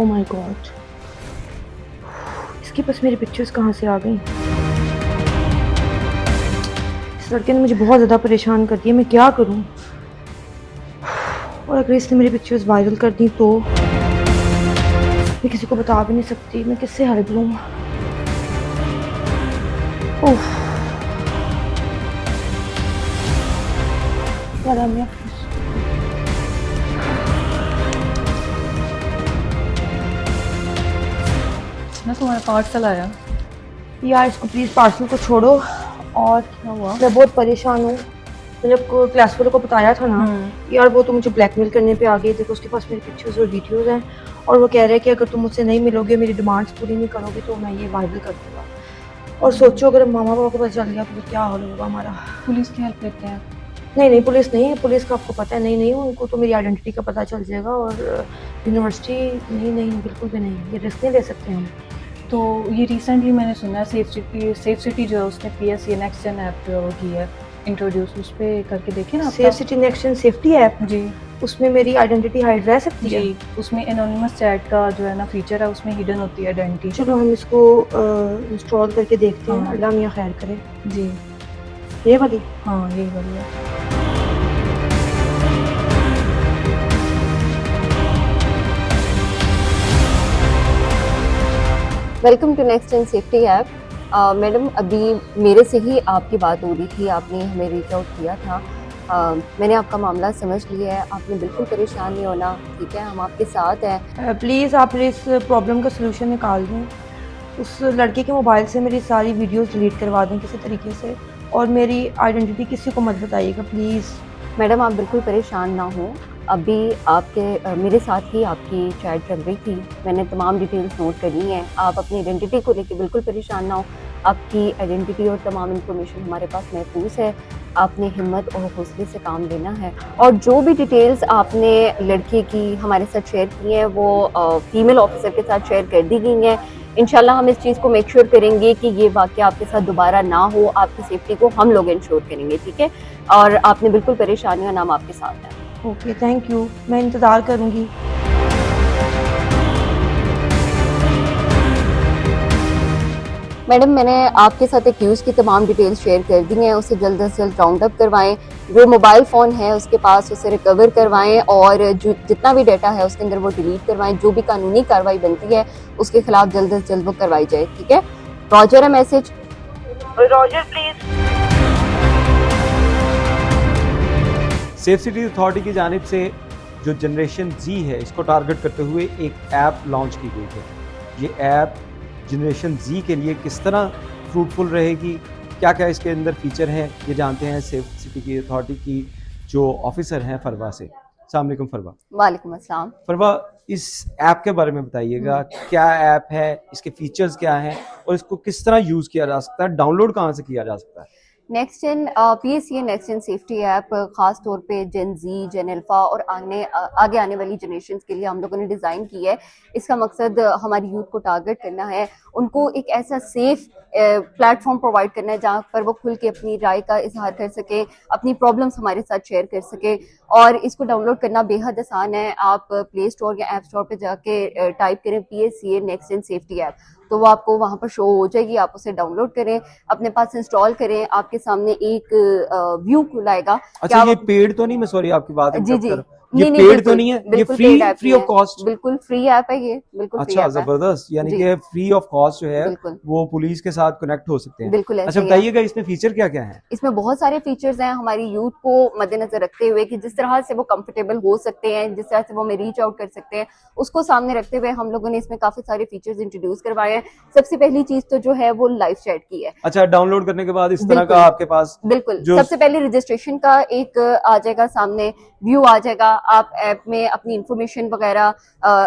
Oh my God, इसके पास मेरी pictures कहाँ से आ गई? इस लड़के ने मुझे बहुत ज़्यादा परेशान कर दिया, मैं क्या करूँ? और अगर इसने मेरी पिक्चर्स वायरल कर दी तो मैं किसी को बता भी नहीं सकती, मैं किससे हेल्प लूँ? ओह यार, मैं तुम्हारा पार्सल आया। यार इसको प्लीज़ पार्सल को छोड़ो। और क्या हुआ? मैं बहुत परेशान हूँ। मैं जब क्लास वालों को बताया था ना, यार वो तो मुझे ब्लैकमेल करने पे आ गई। देखो उसके पास मेरी पिक्चर्स और वीडियोस हैं और वो कह रहे हैं कि अगर तुम मुझसे नहीं मिलोगे, मेरी डिमांड्स पूरी नहीं करोगे तो मैं ये वायरल कर दूँगा। और सोचो अगर मामा पापा को पता चल गया तो क्या हाल होगा हमारा। पुलिस की हेल्प लेते हैं? नहीं, पुलिस नहीं है, पुलिस का आपको पता है। नहीं, उनको तो मेरी आइडेंटिटी का पता चल जाएगा। और यूनिवर्सिटी नहीं, बिल्कुल भी नहीं, ये रिस्क नहीं ले सकते हम। तो ये रिसेंटली मैंने सुना है सेफ सिटी जो है उसने PSC नेक्स्ट जेन ऐप की है इंट्रोड्यूस, उस पर करके देखे ना? Safe city next gen safety app जी, उसमें मेरी आइडेंटिटी हाइड रह सकती है? जी, उसमें एनोनिमस चैट का जो है ना फीचर है, उसमें हिडन होती है आइडेंटिटी। चलो हम इसको इंस्टॉल करके देखते हैं। हाँ। अल्लाह मियाँ खैर करे। जी ये वाली? हाँ, यही वाली है। Welcome to next gen safety app. Madam अभी मेरे से ही आपकी बात हो रही थी, आपने हमें रीच आउट किया था। मैंने आपका मामला समझ लिया है, आपने बिल्कुल परेशान नहीं होना, ठीक है? हम आपके साथ हैं। प्लीज़ आप इस प्रॉब्लम का सलूशन निकाल दें। उस लड़के के मोबाइल से मेरी सारी वीडियोस डिलीट करवा दें किसी तरीके से, और मेरी आइडेंटिटी किसी को मत बताइएगा प्लीज़। मैडम आप बिल्कुल परेशान ना हो। अभी आपके मेरे साथ ही आपकी चैट चल रही थी, मैंने तमाम डिटेल्स नोट करी हैं। आप अपनी आइडेंटिटी को लेकर बिल्कुल परेशान ना हो। आपकी आइडेंटिटी और तमाम इन्फॉर्मेशन हमारे पास महफूज है। आपने हिम्मत और हौसले से काम लेना है। और जो भी डिटेल्स आपने लड़के की हमारे साथ शेयर की हैं वो फीमेल ऑफिसर के साथ शेयर कर दी गई हैं। इंशाल्लाह हम इस चीज़ को मेक श्योर करेंगे कि ये वाक़या आपके साथ दोबारा ना हो। आपकी सेफ्टी को हम लोग इंश्योर करेंगे, ठीक है? और आपने बिल्कुल परेशान नहीं होना, हम आपके साथ हैं। ओके, थैंक यू, मैं इंतज़ार करूँगी। मैडम मैंने आपके साथ एक्यूज़ की तमाम डिटेल्स शेयर कर दी हैं, उसे जल्द से जल्द राउंड अप करवाएं। जो मोबाइल फ़ोन है उसके पास उसे रिकवर करवाएं और जो जितना भी डाटा है उसके अंदर वो डिलीट करवाएं। जो भी कानूनी कार्रवाई बनती है उसके खिलाफ जल्द से जल्द वो करवाई जाए, ठीक है? रॉजर है message? Roger please. Safe city authority की जानिब से जो जनरेशन Z है इसको टारगेट करते हुए एक ऐप लॉन्च की गई है। ये ऐप जनरेशन Z के लिए किस तरह फ्रूटफुल रहेगी, क्या क्या इसके अंदर फीचर हैं, ये जानते हैं सेफ सिटी की अथॉरिटी की जो ऑफिसर हैं फरवा से। अस्सलाम वालेकुम फरवा। वालेकुम अस्सलाम। फरवा, इस ऐप के बारे में बताइएगा, क्या ऐप है, इसके फीचर्स क्या हैं और इसको किस तरह यूज़ किया जा सकता है, डाउनलोड कहाँ से किया जा सकता है? Next gen PSC next gen safety app खास तौर पे जेन Z, जेन अल्फा और आगे आने वाली जनरेशन के लिए हम लोगों ने डिज़ाइन की है। इसका मकसद हमारी यूथ को टारगेट करना है, उनको एक ऐसा सेफ प्लेटफॉर्म प्रोवाइड करना है जहाँ पर वो खुल के अपनी राय का इजहार कर सके, अपनी प्रॉब्लम्स हमारे साथ शेयर कर सके। और इसको डाउनलोड करना बेहद आसान है। आप प्ले स्टोर या ऐप स्टोर पे जाके टाइप करें PSC next gen safety app, तो वो आपको वहां पर शो हो जाएगी। आप उसे डाउनलोड करें, अपने पास इंस्टॉल करें, आपके सामने एक व्यू खुल आएगा। अच्छा, ये पेड तो नहीं? मैं सॉरी आपकी बात जी जी, ये पेड तो नहीं है? ये फ्री ऑफ कॉस्ट? बिल्कुल फ्री ऐप है ये, बिल्कुल फ्री अच्छा, ऐप है। जबरदस्त, यानी कि फ्री ऑफ कॉस्ट जो है वो पुलिस के साथ कनेक्ट हो सकते हैं। बिल्कुल। अच्छा बताइएगा इसमें फीचर क्या क्या है? इसमें बहुत सारे फीचर्स हैं हमारी यूथ को मद्देनजर रखते हुए कि जिस तरह से वो कंफर्टेबल हो सकते हैं, जिस तरह से वो हमें रीच आउट कर सकते हैं, उसको सामने रखते हुए हम लोगों ने इसमें काफी सारे फीचर्स इंट्रोड्यूस करवाए हैं। सबसे पहली चीज तो जो है वो लाइव चैट की है। अच्छा, डाउनलोड करने के बाद इस तरह का आपके पास बिल्कुल सबसे पहले रजिस्ट्रेशन का एक आ जाएगा, सामने व्यू आ जाएगा। आप ऐप में अपनी इंफॉर्मेशन वगैरह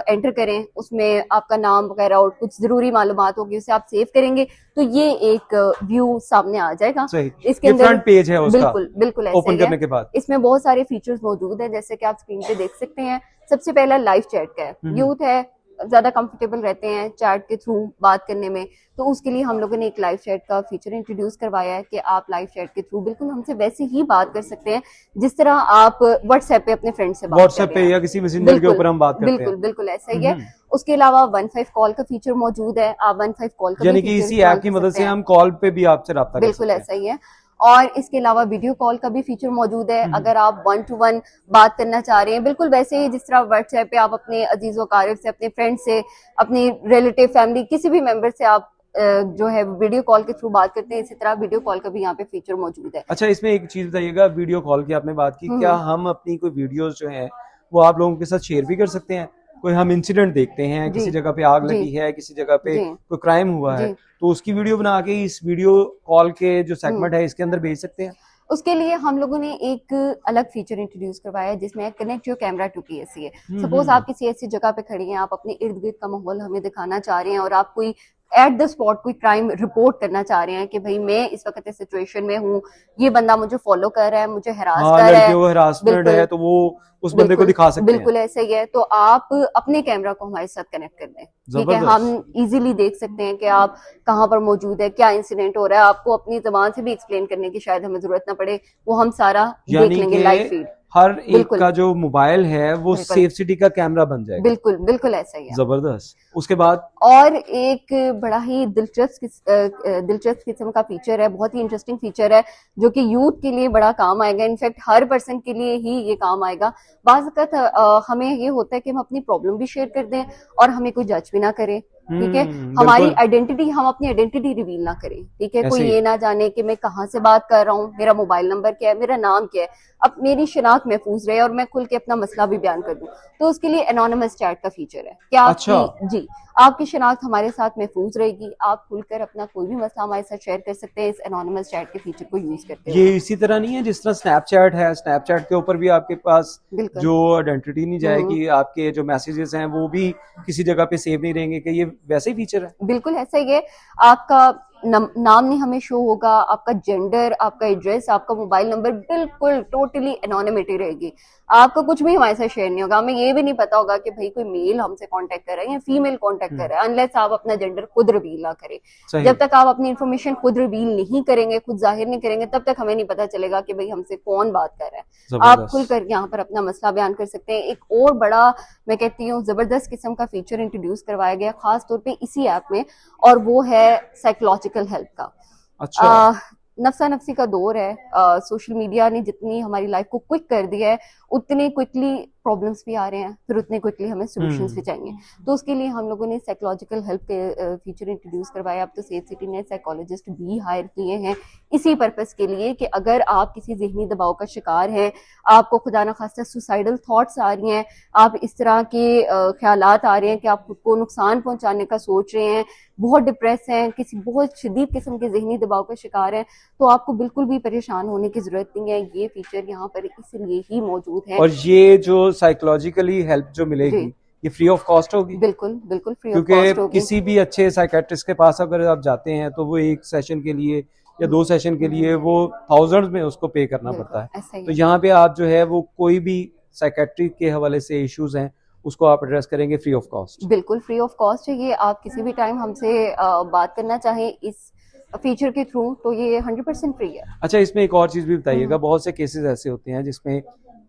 एंटर करें, उसमें आपका नाम वगैरह और कुछ जरूरी मालूमात होगी, उसे आप सेव करेंगे तो ये एक व्यू सामने आ जाएगा। इसके अंदर फ्रंट पेज है उसका, बिल्कुल ओपन करने के बाद इसमें बहुत सारे फीचर्स मौजूद हैं जैसे कि आप स्क्रीन पे देख सकते हैं। सबसे पहला लाइव चैट का है। यूथ है, ज्यादा कंफर्टेबल रहते हैं चैट के थ्रू बात करने में, तो उसके लिए हम लोगों ने एक लाइव चैट का फीचर इंट्रोड्यूस करवाया है कि आप लाइव चैट के थ्रू बिल्कुल हमसे वैसे ही बात कर सकते हैं जिस तरह आप व्हाट्सएप पे अपने फ्रेंड से बात व्हाट्सएप कर पे रहे हैं। या किसी मैसेंजर के ऊपर हम बात करते बिल्कुल हैं। बिल्कुल ऐसा ही है। उसके अलावा 15 कॉल का फीचर मौजूद है, आप 15 कॉल का यानी भी कि feature इसी इस्तेमाल ऐप की कर मदद सकते से हैं। हम कॉल पे भी आपसे राब्ता कर बिल्कुल सकते हैं। ऐसा ही है। और इसके अलावा वीडियो कॉल का भी फीचर मौजूद है, अगर आप 1 to 1 बात करना चाह रहे हैं, बिल्कुल वैसे ही जिस तरह व्हाट्सएप पे आप अपने अजीजों कारिफ से, अपने फ्रेंड से, अपनी रिलेटिव फैमिली किसी भी मेंबर से आप जो है वीडियो कॉल के थ्रू बात करते हैं, इसी तरह वीडियो कॉल का भी यहाँ पे फीचर मौजूद है। अच्छा, इसमें एक चीज बताइएगा, वीडियो कॉल की आपने बात की, क्या हम अपनी कोई वीडियोस जो हैं वो आप लोगों के साथ शेयर भी कर सकते हैं? कोई हम इंसिडेंट देखते हैं, जी, किसी जगह पे आग जी, लगी है, किसी जगह पे जी, कोई क्राइम हुआ है, जी। तो उसकी वीडियो बना के इस वीडियो कॉल के जो सेगमेंट है इसके अंदर भेज सकते हैं? उसके लिए हम लोगों ने एक अलग फीचर इंट्रोड्यूस करवाया है जिसमें connect your camera to PSC है। सपोज आप किसी ऐसी जगह पे खड़ी हैं, आप अपने इर्द गिर्द का माहौल हमें दिखाना चाह रहे हैं और आप कोई एट द स्पॉट कोई क्राइम रिपोर्ट करना चाह रहे हैं कि भाई मैं इस वक्त इस सिचुएशन में हूँ, ये बंदा मुझे फॉलो कर रहा है, मुझे हरास हाँ, कर रहा है, लड़कियों को हरासमेंट है तो वो उस बंदे को दिखा सकते हैं। बिल्कुल ऐसा ही है। तो आप अपने कैमरा को हमारे साथ कनेक्ट कर दें, ठीक है, हम इजीली देख सकते हैं कि आप कहाँ पर मौजूद है, क्या इंसिडेंट हो रहा है, आपको अपनी जबान से भी एक्सप्लेन करने की शायद हमें जरूरत ना पड़े, वो हम सारा देख लेंगे लाइव फीड। हर एक का जो मोबाइल है वो सेफ सिटी का कैमरा बन जाएगा। बिल्कुल बिल्कुल ऐसा ही है। जबरदस्त। उसके बाद और एक बड़ा ही दिलचस्प किस्म का फीचर है, बहुत ही इंटरेस्टिंग फीचर है जो कि यूथ के लिए बड़ा काम आएगा, इनफैक्ट हर पर्सन के लिए ही ये काम आएगा। बाज़ वक़्त हमें ये होता है कि हम अपनी प्रॉब्लम भी शेयर कर दें और हमें कोई जज भी ना करे, ठीक है, हमारी आइडेंटिटी, हम अपनी आइडेंटिटी रिवील ना करें, ठीक है, कोई ये ना जाने कि मैं कहाँ से बात कर रहा हूँ, मेरा मोबाइल नंबर क्या है, मेरा नाम क्या है, अब मेरी शिनाख्त महफूज रहे और मैं खुल के अपना मसला भी बयान कर दूं। तो उसके लिए एनोनिमस चैट का फीचर है कि आपकी जी आपकी शिनाख्त हमारे साथ महफूज रहेगी, आप खुलकर अपना कोई भी मसला हमारे साथ शेयर कर सकते हैं इस एनोनिमस चैट के फीचर को यूज करते हैं। ये इसी तरह नहीं है जिस तरह स्नैपचैट है, स्नैपचैट के ऊपर भी आपके पास जो आइडेंटिटी नहीं जाएगी, आपके जो मैसेजेस हैं वो भी किसी जगह पे सेव नहीं रहेंगे, कि ये वैसे ही फीचर है? बिल्कुल ऐसा ही है। आपका नाम नहीं हमें शो होगा, आपका जेंडर, आपका एड्रेस, आपका मोबाइल नंबर बिल्कुल टोटली एनोनिमिटी रहेगी, आपको कुछ भी हमारे साथ शेयर नहीं होगा, हमें ये भी नहीं पता होगा कि भाई कोई मेल हमसे कांटेक्ट कर रहा है या फीमेल कांटेक्ट कर रहा है, अनलेस आप अपना जेंडर खुद रिवील ना करें। जब तक आप अपनी इन्फॉर्मेशन खुद रिवील नहीं करेंगे, खुद जाहिर नहीं करेंगे, तब तक हमें नहीं पता चलेगा कि भाई हमसे कौन बात कर रहा है। आप खुलकर यहाँ पर अपना मसला बयान कर सकते हैं। एक और बड़ा, मैं कहती हूँ, जबरदस्त किस्म का फीचर इंट्रोड्यूस करवाया गया खास तौर पे इसी ऐप में, और वो है साइकोलॉजिकल हेल्प का। अच्छा। नफ्सा नफ्सी का दौर है, सोशल मीडिया ने जितनी हमारी लाइफ को क्विक कर दिया है, उतने क्विकली प्रॉब्लम्स भी आ रहे हैं, फिर उतने क्विकली हमें सॉल्यूशंस भी चाहिए। तो उसके लिए हम लोगों ने साइकोलॉजिकल हेल्प के फीचर इंट्रोड्यूस करवाया। अब तो सेफ सिटी ने साइकोलॉजिस्ट भी हायर किए हैं इसी पर्पस के लिए कि अगर आप किसी जहनी दबाव का शिकार हैं, आपको खुदा न खास्ता सुसाइडल थॉट्स आ रही हैं, आप इस तरह के ख्यालात आ रहे हैं कि आप खुद को नुकसान पहुंचाने का सोच रहे हैं, बहुत डिप्रेस हैं, किसी बहुत शदीद किस्म के जहनी दबाव का शिकार हैं, तो आपको बिल्कुल भी परेशान होने की जरूरत नहीं है। ये फीचर यहाँ पर इसलिए ही मौजूद है। और ये जो साइकोलॉजिकली हेल्प जो मिलेगी ये फ्री ऑफ कॉस्ट होगी? बिल्कुल बिल्कुल फ्री ऑफ कॉस्ट होगी। किसी भी अच्छे साइकेट्रिस्ट के पास अगर आप जाते हैं तो वो एक सेशन के लिए या 2 सेशन के लिए वो थाउजेंड्स में उसको पे करना पड़ता है। तो यहाँ पे आप जो है वो कोई भी साइकेट्री के हवाले से इश्यूज हैं उसको आप एड्रेस करेंगे फ्री ऑफ कॉस्ट? बिल्कुल फ्री ऑफ कॉस्ट है ये। आप किसी भी टाइम हमसे बात करना चाहें इस फीचर के थ्रू, तो ये 100% फ्री है। अच्छा, इसमें एक और चीज भी बताइएगा, बहुत से केसेस ऐसे होते हैं जिसमें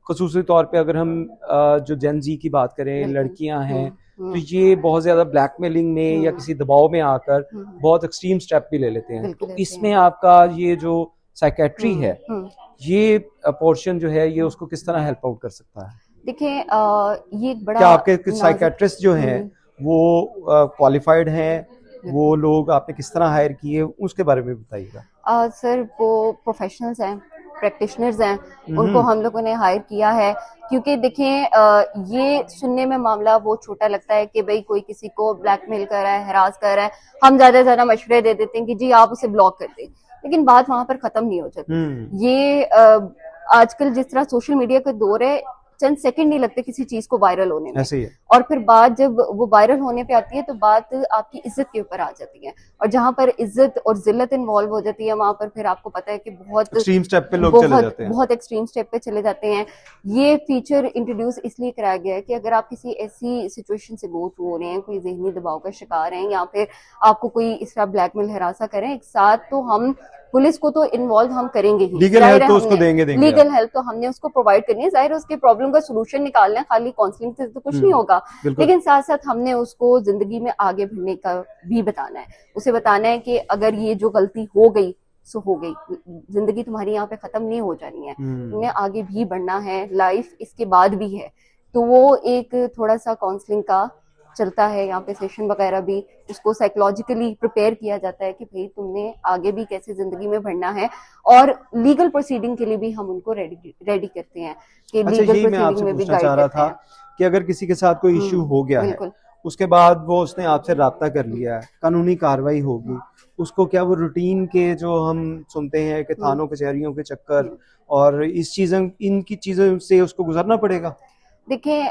खुसूसी तौर पे अगर हम जो जेन जी की बात करें, लड़कियां हैं, तो ये बहुत ज्यादा ब्लैकमेलिंग में या किसी दबाव में आकर बहुत एक्सट्रीम स्टेप भी ले लेते हैं। तो इसमें आपका ये जो साइकेट्री है, ये पोर्शन जो है ये उसको किस तरह हेल्प आउट कर सकता है? देखिए, ये एक बड़ा, क्या आपके साइकेट्रिस्ट जो हैं वो क्वालिफाइड हैं? वो लोग आपने किस तरह हायर किए, उसके बारे में बताइएगा। सर, वो प्रोफेशनल्स हैं, प्रैक्टिशनर्स हैं, उनको हम लोगों ने हायर किया है। क्योंकि देखें, ये सुनने में मामला वो छोटा लगता है कि भाई कोई किसी को ब्लैकमेल कर रहा है, हरास कर रहा है, हम ज्यादा से ज्यादा मशवरे दे देते हैं कि जी आप उसे ब्लॉक कर दें, लेकिन बात वहां पर खत्म नहीं हो जाती। ये आजकल जिस तरह सोशल मीडिया का दौर है, चंद सेकंड नहीं लगते किसी चीज को वायरल होने में। ऐसे ही है। और फिर बात जब वो वायरल होने पे आती है तो बात आपकी इज्जत के ऊपर आ जाती है, और जहां पर इज्जत और जिल्लत इन्वॉल्व हो जाती है वहां पर फिर आपको पता है कि बहुत एक्सट्रीम स्टेप पे लोग चले जाते हैं। बहुत एक्सट्रीम स्टेप पे चले जाते हैं। ये फीचर इंट्रोड्यूस इसलिए कराया गया है कि अगर आप किसी ऐसी सिचुएशन से गो थ्रू हो रहे हैं, कोई जहनी दबाव का शिकार हैं, या फिर आपको कोई इस तरह ब्लैकमेल हरासा करें एक साथ, तो हम पुलिस को तो इन्वॉल्व हम करेंगे ही, लीगल हेल्प तो उसको देंगे लीगल हेल्प तो हमने उसको प्रोवाइड करनी है, जाहिर है उसके प्रॉब्लम का सोल्यूशन निकालना है, खाली काउंसलिंग से तो कुछ नहीं होगा, लेकिन साथ साथ हमने उसको जिंदगी में आगे बढ़ने का भी बताना है। उसे बताना है कि अगर ये जो गलती हो गई सो हो गई, जिंदगी तुम्हारी यहाँ पे खत्म नहीं हो जानी है, तुमने आगे भी बढ़ना है, लाइफ इसके बाद भी है। तो वो एक थोड़ा सा काउंसलिंग का चलता है यहाँ पे सेशन वगैरह भी, उसको साइकोलॉजिकली प्रिपेयर किया जाता है कि भाई तुमने आगे भी कैसे जिंदगी में बढ़ना है, और लीगल प्रोसीडिंग के लिए भी हम उनको रेडी करते हैं कि अच्छा, लीगल यही मैं आपसे प्रोसीडिंग में भी पूछना चाह गाइड रहा करते हैं। था कि अगर किसी के साथ कोई इश्यू हो गया है, बिल्कुल। उसके बाद वो उसने आपसे राब्ता कर लिया है, कानूनी कार्रवाई होगी, उसको क्या वो रूटीन के जो हम सुनते हैं कि थानों कचहरियों के चक्कर और इनकी चीजों से उसको गुजरना पड़ेगा? देखिए,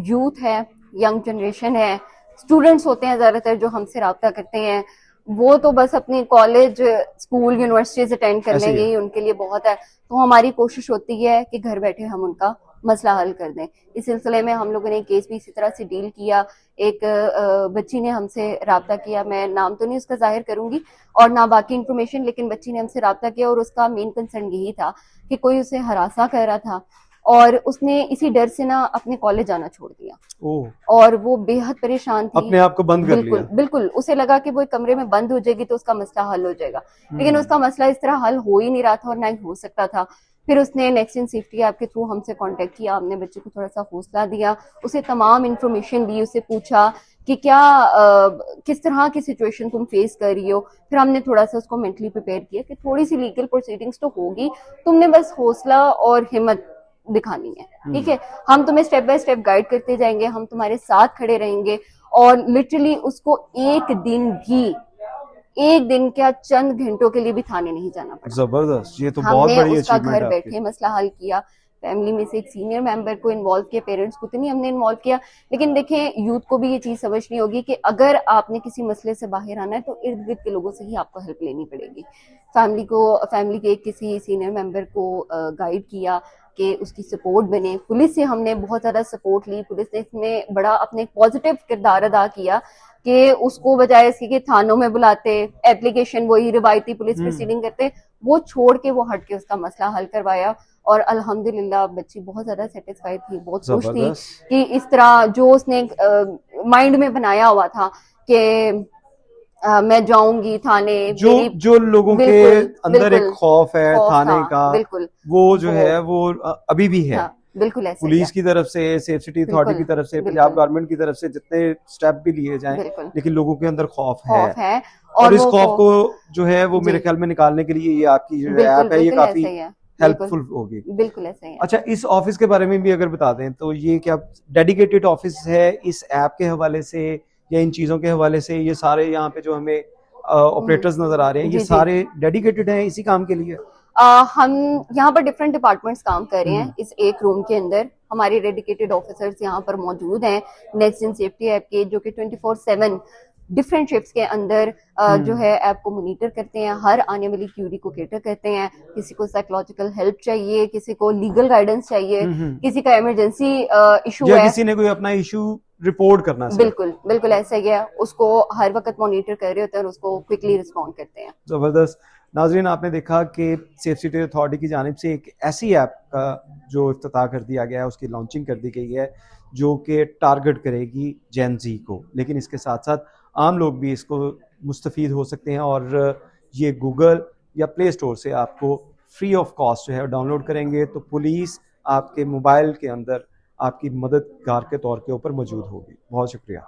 यूथ है, यंग जनरेशन है, स्टूडेंट्स होते हैं ज्यादातर जो हमसे राब्ता करते हैं, वो तो बस अपनी कॉलेज स्कूल यूनिवर्सिटीज अटेंड कर लेंगे ही उनके लिए बहुत है। तो हमारी कोशिश होती है कि घर बैठे हम उनका मसला हल कर दें। इस सिलसिले में हम लोगों ने केस भी इसी तरह से डील किया। एक बच्ची ने हमसे राब्ता किया, मैं नाम तो नहीं उसका जाहिर करूंगी और ना बाकी इन्फॉर्मेशन, लेकिन बच्ची ने हमसे राब्ता किया और उसका मेन कंसर्न यही था कि कोई उसे हरासा कर रहा था और उसने इसी डर से ना अपने कॉलेज जाना छोड़ दिया और वो बेहद परेशान थी, अपने आप को बंद कर लिया। बिल्कुल उसे लगा कि वो एक कमरे में बंद हो जाएगी तो उसका मसला हल हो जाएगा, लेकिन उसका मसला इस तरह हल हो ही नहीं रहा था और ना ही हो सकता था। फिर उसने नेक्स्ट इन सेफ्टी ऐप के थ्रू हमसे कांटेक्ट किया, हमने बच्चे को थोड़ा सा हौसला दिया, उसे तमाम इन्फॉर्मेशन दी, उसे पूछा कि क्या किस तरह की सिचुएशन तुम फेस कर रही हो। फिर हमने थोड़ा सा उसको मेंटली प्रिपेयर किया कि थोड़ी सी लीगल प्रोसीडिंग्स तो होगी, तुमने बस हौसला और हिम्मत दिखानी है, ठीक है, हम तुम्हें स्टेप बाय स्टेप गाइड करते जाएंगे, हम तुम्हारे साथ खड़े रहेंगे। और लिटरली उसको एक दिन क्या चंद घंटों के लिए भी थाने नहीं जाना पड़ा। जबरदस्त, ये तो बहुत बड़ी अचीवमेंट है। घर बैठे मसला हल किया, फैमिली में से एक सीनियर मेंबर को इन्वॉल्व किया, पेरेंट्स को तो नहीं हमने इन्वॉल्व किया, लेकिन देखें यूथ को भी ये चीज समझनी होगी कि अगर आपने किसी मसले से बाहर आना है तो इर्द गिर्द के लोगों से ही आपको हेल्प लेनी पड़ेगी। फैमिली के किसी सीनियर मेंबर को गाइड किया कि उसकी सपोर्ट बने। पुलिस से हमने बहुत ज्यादा सपोर्ट ली, पुलिस ने इसमें बड़ा अपने पॉजिटिव किरदार अदा किया कि उसको बजाय इसके कि थानों में बुलाते, एप्लीकेशन वही रिवायती पुलिस प्रोसीडिंग करते, वो छोड़ के वो हट के उसका मसला हल करवाया और अल्हम्दुलिल्लाह बच्ची बहुत ज्यादा सेटिस्फाइड थी, बहुत खुश थी कि इस तरह जो उसने माइंड में बनाया हुआ था कि मैं जाऊंगी थाने, जो लोगों के अंदर एक खौफ है थाने का, बिल्कुल वो जो है वो अभी भी है। बिल्कुल ऐसा पुलिस की तरफ से, सेफ सिटी अथॉरिटी की तरफ से, पंजाब गवर्नमेंट की तरफ से जितने स्टेप भी लिए जाएं, लेकिन लोगों के अंदर खौफ है और इस खौफ को जो है वो मेरे ख्याल में निकालने के लिए ये आपकी जो ऐप है ये काफी हेल्पफुल होगी। बिल्कुल ऐसा ही है। अच्छा, इस ऑफिस के बारे में भी अगर बता दें तो ये क्या डेडिकेटेड ऑफिस है इस ऐप के हवाले से या इन चीजों के हवाले से? ये सारे यहाँ पे जो हमें ऑपरेटर्स नजर आ रहे हैं, ये सारे डेडिकेटेड हैं इसी काम के लिए? हम यहाँ पर डिफरेंट डिपार्टमेंट्स काम कर रहे हैं इस एक रूम के अंदर। हमारे डेडिकेटेड ऑफिसर्स यहाँ पर मौजूद हैं नेक्स्ट इन सेफ्टी ऐप के, जो कि 24/7 डिफरेंट शिफ्ट्स के अंदर जो है ऐप को मॉनिटर करते हैं, हर आने वाली क्यूरी को कैटर करते हैं। किसी को साइकोलॉजिकल हेल्प चाहिए, किसी को लीगल गाइडेंस चाहिए, किसी का इमरजेंसी इशू है, किसी ने कोई अपना इशू रिपोर्ट करना है, बिल्कुल ऐसा ही है, उसको हर वक्त मॉनिटर कर रहे होते हैं और उसको क्विकली रिस्पॉन्ड करते हैं। जबरदस्त। नाजरीन, आपने देखा कि सेफ सिटी अथॉरिटी की जानिब से एक ऐसी ऐप का जो इफ्तिताह कर दिया गया है, उसकी लॉन्चिंग कर दी गई है जो कि टारगेट करेगी जेन ज़ी को, लेकिन इसके साथ साथ आम लोग भी इसको मुस्तफ़ीद हो सकते हैं और ये गूगल या प्ले स्टोर से आपको फ्री ऑफ कॉस्ट जो है डाउनलोड करेंगे तो पुलिस आपके मोबाइल के अंदर आपकी मददगार के तौर के ऊपर मौजूद होगी। बहुत शुक्रिया।